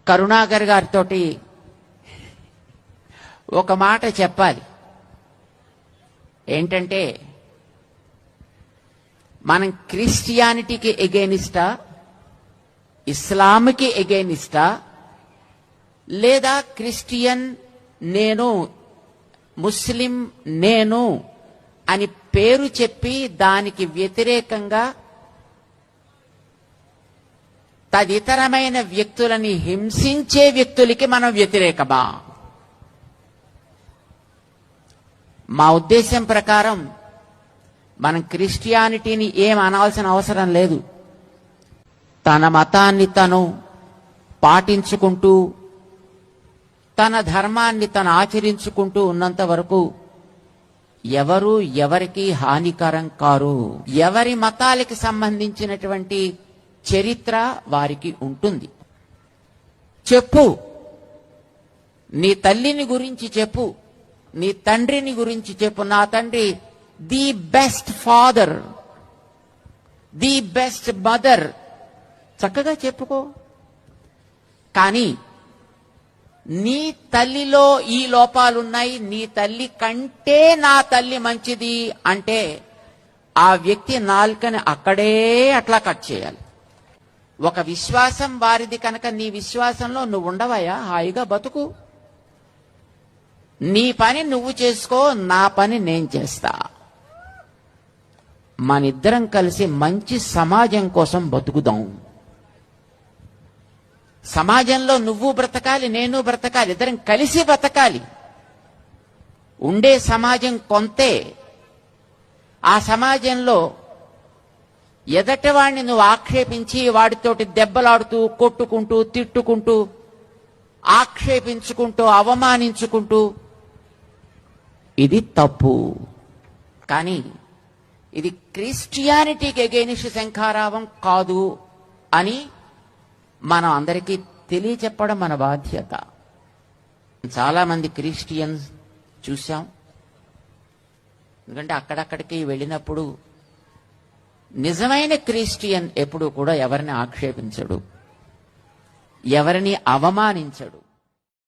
కరుణాకర్ గారితో ఒక మాట చెప్పాలి. ఏంటంటే, మనం క్రిస్టియానిటీకి ఎగెనిస్టా, ఇస్లాంకి ఎగెనిస్టా, లేదా క్రిస్టియన్ నేను, ముస్లిం నేను అని పేరు చెప్పి దానికి వ్యతిరేకంగా తదితరమైన వ్యక్తులని హింసించే వ్యక్తులకి మనం వ్యతిరేకమా? మా ఉద్దేశం ప్రకారం మనం క్రిస్టియానిటీని ఏం అనాల్సిన అవసరం లేదు. తన మతాన్ని తను పాటించుకుంటూ తన ధర్మాన్ని తను ఆచరించుకుంటూ ఉన్నంత వరకు ఎవరు ఎవరికి హానికరం కారు. ఎవరి మతాలకి సంబంధించినటువంటి చరిత్ర వారికి ఉంటుంది. చెప్పు, నీ తల్లిని గురించి చెప్పు, నీ తండ్రిని గురించి చెప్పు. నా తండ్రి the best father, the best mother, చక్కగా చెప్పుకో. కానీ నీ తల్లిలో ఈ లోపాలున్నాయి, నీ తల్లి కంటే నా తల్లి మంచిది అంటే ఆ వ్యక్తి నాలుకని అక్కడే అట్లా కట్ చేయాలి. ఒక విశ్వాసం వారిది కనుక నీ విశ్వాసంలో నువ్వు ఉండవయ్యా, హాయిగా బతుకు. నీ పని నువ్వు చేసుకో, నా పని నేను చేస్తా. మనిద్దరం కలిసి మంచి సమాజం కోసం బతుకుదాం. సమాజంలో నువ్వు బ్రతకాలి, నేను బ్రతకాలి, ఇద్దరం కలిసి బ్రతకాలి. ఉండే సమాజం కొంతే. ఆ సమాజంలో ఎదటివాడిని నువ్వు ఆక్షేపించి వాడితోటి దెబ్బలాడుతూ కొట్టుకుంటూ తిట్టుకుంటూ ఆక్షేపించుకుంటూ అవమానించుకుంటూ ఇది తప్పు. కానీ ఇది క్రిస్టియానిటీకి ఎగెనిస్ట్ శంఖారావం కాదు అని మనం అందరికీ తెలియచెప్పడం మన బాధ్యత. చాలా మంది క్రిస్టియన్స్ చూసాం. ఎందుకంటే అక్కడక్కడికి వెళ్ళినప్పుడు నిజమైన క్రిస్టియన్ ఎప్పుడు కూడా ఎవరిని ఆక్షేపించడు, ఎవరిని అవమానించడు.